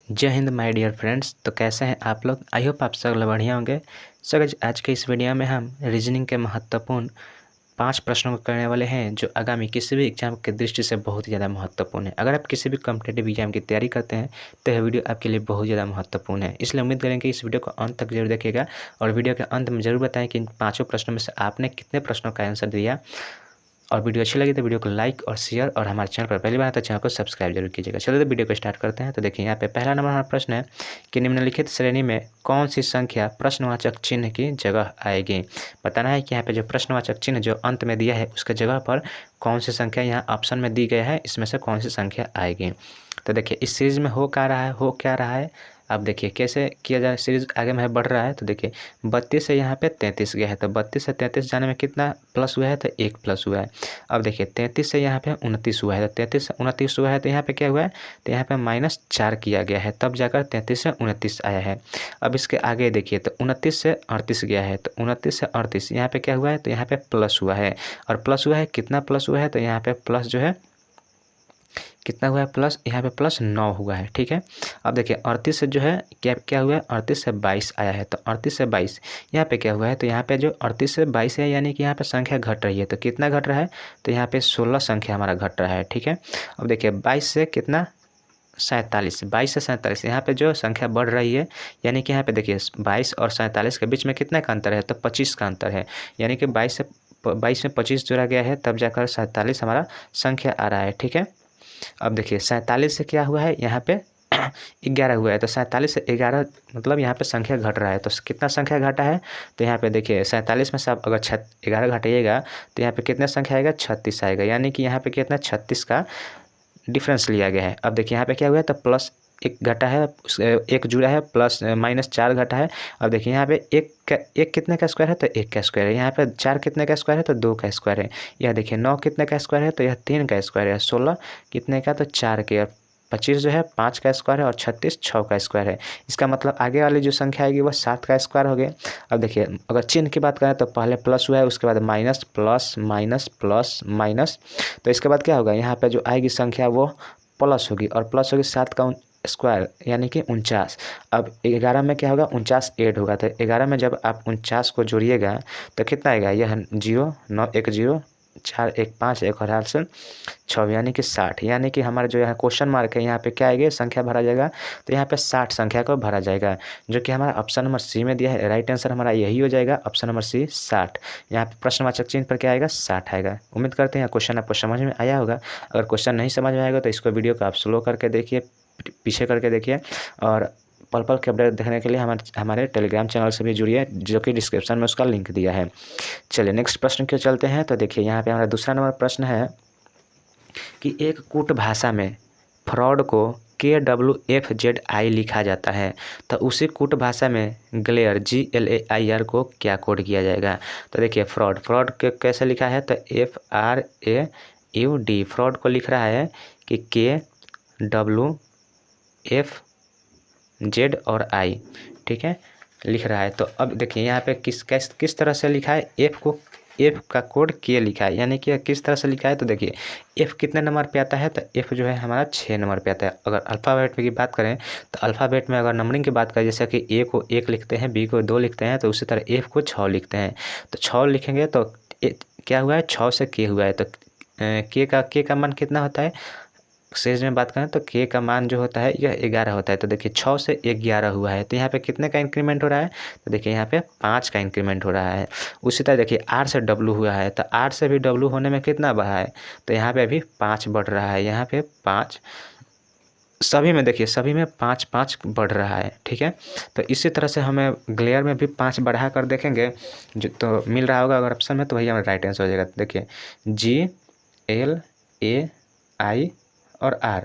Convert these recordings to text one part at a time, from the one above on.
जय Hind my dear friends. तो कैसे हैं आप लोग? आई होप आप सब लोग बढ़िया होंगे। सो गाइस, आज के इस वीडियो में हम रीजनिंग के महत्वपूर्ण 5 प्रश्नों को करने वाले हैं जो आगामी किसी भी एग्जाम की दृष्टि से बहुत ही ज़्यादा महत्वपूर्ण है। अगर आप किसी भी कॉम्पिटेटिव एग्जाम की तैयारी करते हैं तो यह वीडियो आपके लिए बहुत ज़्यादा महत्वपूर्ण है। इसलिए उम्मीद करें कि इस वीडियो को अंत तक जरूर देखिएगा और वीडियो के अंत में ज़रूर बताएं कि इन 5 प्रश्नों में से आपने कितने प्रश्नों का आंसर दिया। और वीडियो अच्छी लगी तो वीडियो को लाइक और शेयर और हमारे चैनल पर पहली बार तो चैनल को सब्सक्राइब जरूर कीजिएगा। चलिए तो वीडियो को स्टार्ट करते हैं। तो देखिए यहाँ पे पहला नंबर हमारा प्रश्न है कि निम्नलिखित श्रेणी में कौन सी संख्या प्रश्नवाचक चिन्ह की जगह आएगी। बताना है कि यहाँ पे जो प्रश्नवाचक चिन्ह जो अंत में दिया है उसके जगह पर कौन सी संख्या यहाँ ऑप्शन में दी गई है, इसमें से कौन सी संख्या आएगी। तो देखिए इस सीरीज में हो क्या रहा है। अब देखिए कैसे किया जाए। सीरीज आगे में बढ़ रहा है। तो देखिए 32 से यहाँ पे 33 गया है, तो 32 से 33 जाने में कितना प्लस हुआ है, तो 1 प्लस हुआ है। अब देखिए 33 से यहाँ पे 29 हुआ है, तो 33 से 29 हुआ है, तो यहाँ पे क्या हुआ है, तो यहाँ पे -4 किया गया है, तब जाकर 33 से 29 आया है। अब इसके आगे देखिए तो 29 से 38 गया है, तो 29 से 38 यहाँ पे क्या हुआ है, तो यहाँ पे प्लस हुआ है। और प्लस हुआ है, कितना प्लस हुआ है, तो यहाँ पे प्लस जो है कितना हुआ है, प्लस यहाँ पे प्लस 9 हुआ है। ठीक है। अब देखिए 38 से जो है क्या हुआ है, 38 से 22 आया है, तो 38 से 22 यहाँ पे क्या हुआ है, तो यहाँ पे जो 38 से 22 है यानी कि यहाँ पे संख्या घट रही है। तो कितना घट रहा है, तो यहाँ पे 16 संख्या हमारा घट रहा है। ठीक है। अब देखिए 22 से कितना 47, 22 से 47 यहाँ पे जो संख्या बढ़ रही है, यानी कि यहाँ पे देखिए 22 और 47 के बीच में कितना का अंतर है, तो 25 का अंतर है। यानी कि 22 में 25 जोड़ा गया है, तब जाकर 47 हमारा संख्या आ रहा है। ठीक है। अब देखिए 47 से क्या हुआ है, यहाँ पे 11 हुआ है, तो 47 से 11 मतलब यहाँ पे संख्या घट रहा है। तो कितना संख्या घटा है, तो यहाँ पे देखिए 47 में से आप अगर 11 घटाइएगा तो यहाँ पे कितना संख्या आएगा, 36 आएगा। यानी कि यहाँ पे कितना 36 का डिफरेंस लिया गया है। अब देखिए यहाँ पे क्या हुआ है, तो प्लस 1 घटा है, 1 जुड़ा है, प्लस -4 घटा है। अब देखिए यहाँ पे एक कितने का स्क्वायर है, तो 1 का स्क्वायर है। यहाँ पे 4 कितने का स्क्वायर है, तो 2 का स्क्वायर है। यह देखिए 9 कितने का स्क्वायर है, तो यह 3 का स्क्वायर है। 16 कितने का, तो 4 के। और 25 जो है 5 का स्क्वायर है, और 36 6 का स्क्वायर है। इसका मतलब आगे वाली जो संख्या आएगी वह 7 का स्क्वायर हो गया। अब देखिए अगर चिन्ह की बात करें तो पहले प्लस हुआ है, उसके बाद minus, plus minus, plus minus, तो इसके बाद क्या होगा, यहाँ पे जो आएगी संख्या वो प्लस होगी, और प्लस होगी 7 का स्क्वायर यानी कि 49। अब 11 में क्या होगा, 49 ऐड होगा, तो 11 में जब आप 49 को जोड़िएगा तो कितना आएगा, यह 0 9 1 0 4 1 5 1 और 8 6 यानी कि 60। यानी कि हमारा जो यहाँ क्वेश्चन मार्क है यहाँ पे क्या आएगा, संख्या भरा जाएगा, तो यहाँ पे 60 संख्या को भरा जाएगा, जो कि हमारा ऑप्शन नंबर सी में दिया है। राइट आंसर हमारा यही हो जाएगा, ऑप्शन नंबर सी 60। यहाँ पे प्रश्नवाचक चिन्ह पर क्या आएगा, 60 आएगा। उम्मीद करते हैं क्वेश्चन आपको समझ में आया होगा। अगर क्वेश्चन नहीं समझ में आएगा तो इसको वीडियो को आप स्लो करके देखिए, पीछे करके देखिए, और पल पल के अपडेट देखने के लिए हमारे टेलीग्राम चैनल से भी जुड़िए, जो कि डिस्क्रिप्शन में उसका लिंक दिया है। चलिए नेक्स्ट प्रश्न की ओर चलते हैं। तो देखिए यहाँ पे हमारा दूसरा नंबर प्रश्न है कि एक कूट भाषा में फ्रॉड को KWFZI लिखा जाता है, तो उसी कूट भाषा में ग्लेयर GLAIR को क्या कोड किया जाएगा। तो देखिए फ्रॉड के कैसे लिखा है, तो FRAUD फ्रॉड को लिख रहा है कि KWFZ और I, ठीक है, लिख रहा है। तो अब देखिए यहाँ पे किस तरह से लिखा है, F का कोड K लिखा है, यानी कि किस तरह से लिखा है। तो देखिए F कितने नंबर पे आता है, तो F जो है हमारा 6 नंबर पे आता है। अगर अल्फ़ाबेट की बात करें तो अल्फ़ाबेट में अगर नंबरिंग की बात करें, जैसे कि A को 1 लिखते हैं, B को 2 लिखते हैं, तो उसी तरह F को 6 लिखते हैं। तो 6 लिखेंगे तो क्या हुआ है, 6 से K हुआ है, तो K का मान कितना होता है, सेज में बात करें तो K का मान जो होता है यह 11 होता है। तो देखिए 6 से 11 हुआ है, तो यहाँ पे कितने का इंक्रीमेंट हो रहा है, तो देखिए यहाँ पे 5 का इंक्रीमेंट हो रहा है। उसी तरह देखिए R से W हुआ है, तो R से भी W होने में कितना बढ़ा है, तो यहाँ पे अभी 5 बढ़ रहा है। यहाँ पे 5 सभी में देखिए, सभी में 5 5 बढ़ रहा है। ठीक है। तो इसी तरह से हमें ग्लेयर में भी 5 बढ़ा कर देखेंगे जो तो मिल रहा होगा अगर ऑप्शन में, तो वही हमारा राइट आंसर हो जाएगा। देखिए GLAI और R।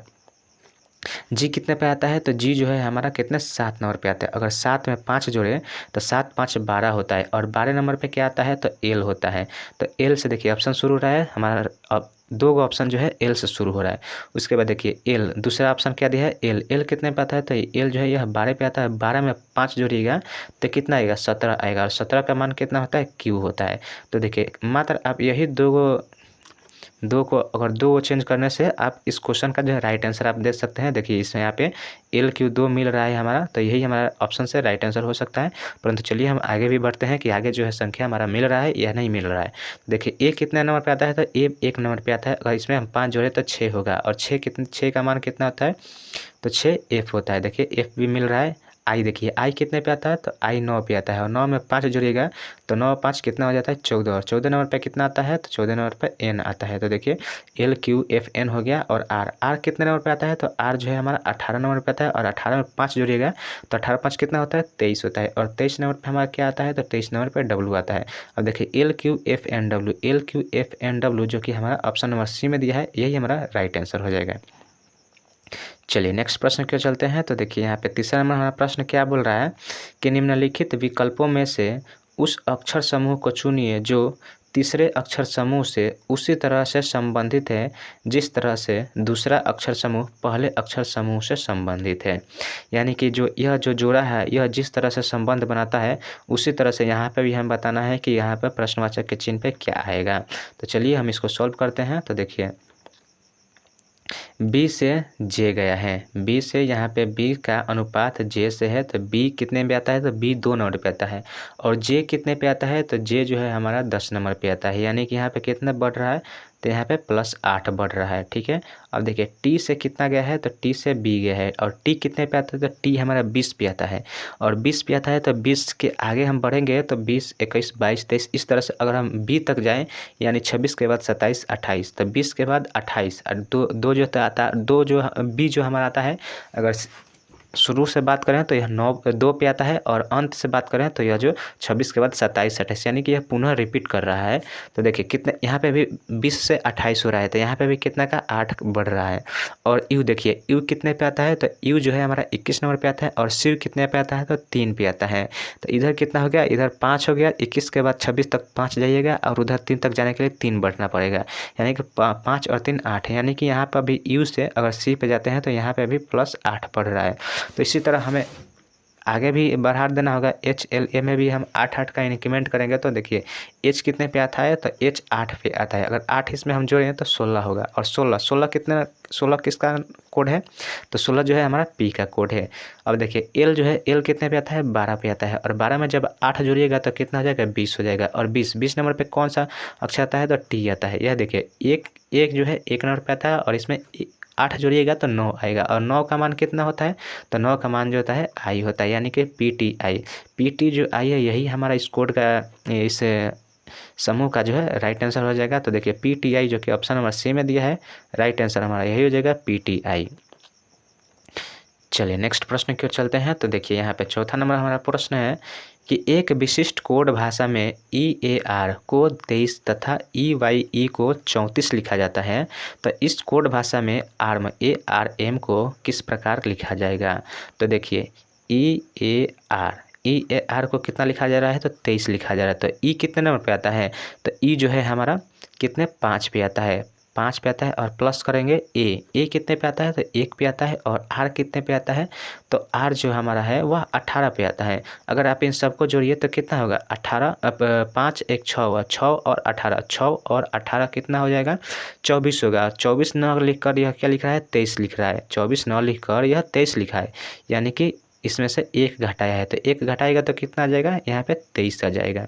जी कितने पे आता है, तो जी जो है हमारा कितने 7 नंबर पे आता है। अगर 7 में 5 जोड़े तो 7 5 12 होता है, और 12 नंबर पे क्या आता है, तो एल होता है। तो एल से देखिए ऑप्शन शुरू हो रहा है हमारा, अब 2 ऑप्शन जो है एल से शुरू हो रहा है। उसके बाद देखिए एल दूसरा ऑप्शन क्या दिया है, एल कितने पे आता है, तो एल जो है यह 12 पे आता है। 12 में 5 जोड़िएगा तो कितना आएगा, 17 आएगा, और 17 का मान कितना होता है, क्यू होता है। तो देखिए मात्र आप यही 2 दो को अगर दो चेंज करने से आप इस क्वेश्चन का जो है राइट आंसर आप दे सकते हैं। देखिए इसमें यहाँ पे एल क्यू 2 मिल रहा है हमारा, तो यही हमारा ऑप्शन से राइट आंसर हो सकता है। परंतु चलिए हम आगे भी बढ़ते हैं कि आगे जो है संख्या हमारा मिल रहा है या नहीं मिल रहा है। देखिए ए कितने नंबर पे आता है, तो ए 1 नंबर पे आता है। अगर इसमें हम 5 जोड़े तो 6 होगा, और 6 का मान कितना होता है, तो 6 एफ होता है। देखिए एफ भी मिल रहा है। आई देखिए आई कितने पे आता है, तो आई 9 पे आता है, और 9 में 5 जोड़िएगा तो 9 5 कितना हो जाता है 14, और 14 नंबर पे कितना आता है, तो 14 नंबर पे एन आता है। तो देखिए एल क्यू एफ एन हो गया। और आर कितने नंबर पे आता है, तो आर जो है हमारा 18 नंबर पे आता है, और 18 में 5 जोड़िएगा तो 18 5 कितना होता है 23 होता है, और 23 नंबर पर हमारा क्या आता है, तो 23 नंबर पर डब्लू आता है। अब देखिए L Q F N W, L Q F N W जो कि हमारा ऑप्शन नंबर सी में दिया है, यही हमारा राइट आंसर हो जाएगा। चलिए नेक्स्ट प्रश्न की ओर चलते हैं। तो देखिए यहाँ पे तीसरा नंबर हमारा प्रश्न क्या बोल रहा है कि निम्नलिखित विकल्पों में से उस अक्षर समूह को चुनिए जो तीसरे अक्षर समूह से उसी तरह से संबंधित है जिस तरह से दूसरा अक्षर समूह पहले अक्षर समूह से संबंधित है। यानी कि जो यह जो जोड़ा है यह जिस तरह से संबंध बनाता है उसी तरह से यहाँ पे भी हम बताना है कि यहाँ पर प्रश्नवाचक के चिन्ह पे क्या आएगा। तो चलिए हम इसको सॉल्व करते हैं। तो देखिए बी से जे गया है, बी से यहाँ पे बी का अनुपात जे से है, तो बी कितने पे आता है, तो बी 2 नंबर पे आता है। और जे कितने पे आता है, तो जे जो है हमारा 10 नंबर पे आता है। यानी कि यहाँ पे कितना बढ़ रहा है, तो यहाँ पे +8 बढ़ रहा है। ठीक है, अब देखिए टी से कितना गया है, तो टी से बी गया है, और टी कितने पे आता है, तो टी हमारा 20 पे आता है। और 20 पे आता है तो 20 के आगे हम बढ़ेंगे तो 20 21 22 23 इस तरह से अगर हम बी तक जाएं, यानी 26 के बाद 27 28, तो 20 के बाद 28, और दो जो आता दो जो बी जो हमारा आता है, अगर शुरू से बात करें तो यह 2 पे आता है, और अंत से बात करें तो यह जो 26 के बाद 27 28, यानी कि यह पुनः रिपीट कर रहा है। तो देखिए कितने यहाँ पे भी 20 से 28 हो रहा है, तो यहाँ पे भी कितना का 8 बढ़ रहा है। और यू देखिए यू कितने पे आता है, तो यू जो है हमारा 21 नंबर पे आता है, और शिव कितने पे आता है, तो 3 पे आता है। तो इधर कितना हो गया, इधर 5 हो गया, 21 के बाद 26 तक 5 जाइएगा, और उधर 3 तक जाने के लिए 3 बढ़ना पड़ेगा, यानी कि 5 और 3 8 है। यानी कि यहाँ पर भी यू से अगर सी पे जाते हैं तो यहाँ पे भी +8 बढ़ रहा है। तो इसी तरह हमें आगे भी बढ़ा देना होगा। एच एल ए में भी हम 8 का इंक्रीमेंट करेंगे। तो देखिए एच कितने पे आता है, तो एच 8 पे आता है। अगर 8 इसमें हम जोड़ें तो 16 होगा, और 16 कितना 16 किसका कोड है, तो 16 जो है हमारा पी का कोड है। अब देखिए एल जो है एल कितने पे आता है, 12 पे आता है, और 12 में जब 8 जोड़िएगा तो कितना हो जाएगा 20 हो जाएगा। और 20 नंबर पे कौन सा अक्षर आता है, तो टी आता है। यह देखिए एक जो है 1 नंबर पे आता है, और इसमें 8 जोड़िएगा तो 9 आएगा, और 9 का मान कितना होता है, तो 9 का मान जो होता है आई होता है, यानी कि पी टी जो आई है यही हमारा इस कोड का इस समूह का जो है राइट आंसर हो जाएगा। तो देखिए PTI जो कि ऑप्शन नंबर सी में दिया है, राइट आंसर हमारा यही हो जाएगा PTI। चलिए नेक्स्ट प्रश्न की ओर चलते हैं। तो देखिए यहाँ पे चौथा नंबर हमारा प्रश्न है कि एक विशिष्ट कोड भाषा में EAR को 23 तथा EYE को 34 लिखा जाता है, तो इस कोड भाषा में ARM को किस प्रकार लिखा जाएगा। तो देखिए EAR को कितना लिखा जा रहा है, तो 23 लिखा जा रहा है। तो ई कितने नंबर पे आता है, तो ई जो है हमारा कितने 5 पे आता है, 5 पे आता है, और प्लस करेंगे ए कितने पे आता है, तो 1 पे आता है। और आर कितने पे आता है, तो आर जो हमारा है वह 18 पे आता है। अगर आप इन सबको जोड़िए तो कितना होगा 18 5 1 6 हुआ, 6 और 18 6 और 18 कितना हो जाएगा 24 होगा। 24 न लिख कर यह क्या लिख रहा है 23 लिख रहा है, 24 न लिख कर यह 23 लिखा है, यानी कि इसमें से 1 घटाया है, तो 1 घटाएगा तो कितना आ जाएगा यहाँ पे 23 आ जाएगा।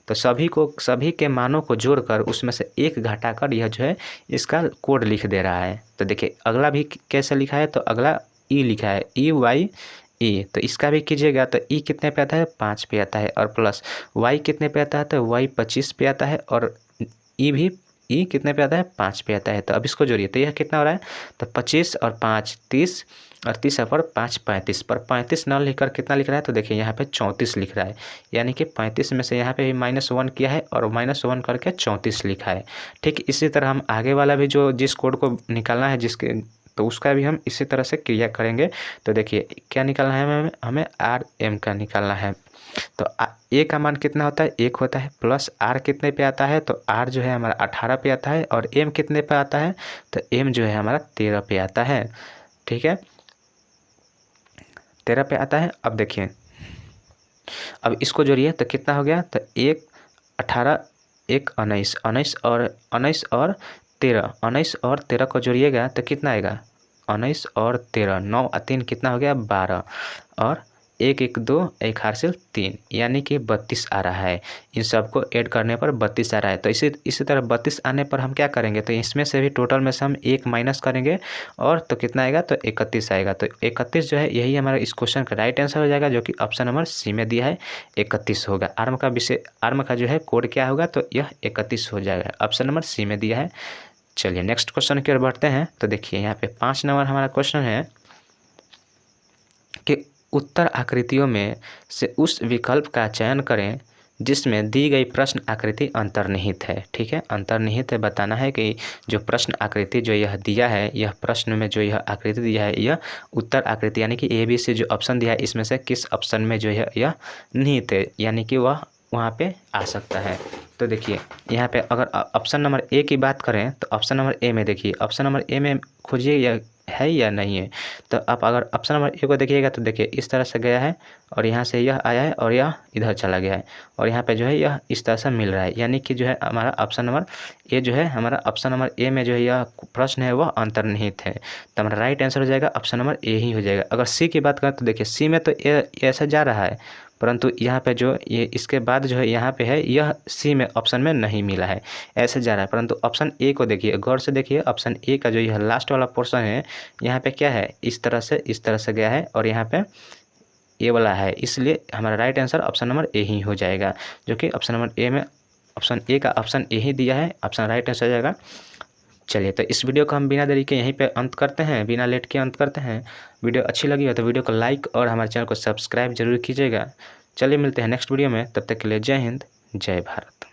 तो सभी के मानों को जोड़कर उसमें से 1 घटाकर यह जो है इसका कोड लिख दे रहा है। तो देखिए अगला भी कैसे लिखा है, तो अगला ई लिखा है EYE, तो इसका भी कीजिएगा। तो ई कितने पे आता है 5 पे आता है, और प्लस वाई कितने पे आता है, तो वाई 25 पे आता है, और ई कितने पे आता है 5 पे आता है। तो अब इसको जोड़िए तो यह कितना हो रहा है, तो 25 और 5 30, और 30 पर 5 35, पर 35 न लिखकर कितना लिख रहा है, तो देखिए यहाँ पे 34 लिख रहा है, यानी कि 35 में से यहाँ पे भी -1 किया है, और -1 करके 34 लिखा है। ठीक इसी तरह हम आगे वाला भी जो जिस कोड को निकालना है जिसके, तो उसका भी हम इसी तरह से क्रिया करेंगे। तो देखिए क्या निकालना है हमें RM का निकालना है। तो ए का मान कितना होता है 1 होता है, प्लस आर कितने पे आता है, तो आर जो है हमारा 18 पे आता है, और एम कितने पे आता है, तो एम जो है हमारा 13 पे आता है। ठीक है 13 पे आता है। अब देखिए अब इसको जोड़िए तो कितना हो गया, तो 1 18 1 19 19 और 13, 19 और 13 को जोड़िएगा तो कितना आएगा? 19 और 13, 9 और 3 कितना हो गया? 12, और 1 1 2 एक हासिल 3, यानी कि 32 आ रहा है। इन सबको ऐड करने पर 32 आ रहा है। तो इसी तरह 32 आने पर हम क्या करेंगे? तो इसमें से भी टोटल में से हम 1 माइनस करेंगे, और तो कितना आएगा? तो 31 आएगा। तो 31 जो है यही हमारा इस क्वेश्चन का राइट आंसर हो जाएगा, जो कि ऑप्शन नंबर सी में दिया है, 31 होगा। आर्म का जो है कोड क्या होगा? तो यह 31 हो जाएगा, ऑप्शन नंबर सी में दिया है। चलिए नेक्स्ट क्वेश्चन की ओर बढ़ते हैं। तो देखिए यहाँ पे 5 नंबर हमारा क्वेश्चन है कि उत्तर आकृतियों में से उस विकल्प का चयन करें जिसमें दी गई प्रश्न आकृति अंतर्निहित है। ठीक है, अंतर्निहित है, बताना है कि जो प्रश्न आकृति जो यह दिया है, यह प्रश्न में जो यह आकृति दिया है, यह उत्तर आकृति यानी कि ABC जो ऑप्शन दिया है, इसमें से किस ऑप्शन में जो है यह निहित है, यानी कि वह वहाँ पे आ सकता है। तो देखिए यहाँ पे अगर ऑप्शन नंबर ए की बात करें तो ऑप्शन नंबर ए में देखिए, ऑप्शन नंबर ए में खोजिए यह है या नहीं है। तो आप अगर ऑप्शन नंबर ए को देखिएगा तो देखिए इस तरह से गया है, और यहाँ से यह आया है, और यह इधर चला गया है, और यहाँ पे जो है यह इस तरह से मिल रहा है, यानी कि जो है हमारा ऑप्शन नंबर ए जो है, हमारा ऑप्शन नंबर ए में जो है यह प्रश्न है वह अंतर्निहित है। तो हमारा राइट आंसर हो जाएगा ऑप्शन नंबर ए ही हो जाएगा। अगर सी की बात करें तो देखिए सी में तो ऐसा जा रहा है, परंतु यहाँ पे जो ये इसके बाद जो है यहाँ पे है, यह सी में ऑप्शन में नहीं मिला है, ऐसे जा रहा है। परंतु ऑप्शन ए को देखिए, गौर से देखिए, ऑप्शन ए का जो यह लास्ट वाला पोर्शन है, यहाँ पे क्या है? इस तरह से गया है, और यहाँ पे ए वाला है, इसलिए हमारा right answer option number A ही हो जाएगा, जो कि ऑप्शन नंबर ए में ऑप्शन ए का ऑप्शन ए ही दिया है, ऑप्शन राइट आंसर हो जाएगा। चलिए तो इस वीडियो को हम बिना देरी के यहीं पे अंत करते हैं, बिना लेट के अंत करते हैं। वीडियो अच्छी लगी हो तो वीडियो को लाइक और हमारे चैनल को सब्सक्राइब जरूर कीजिएगा। चलिए मिलते हैं नेक्स्ट वीडियो में, तब तक के लिए जय हिंद, जय भारत।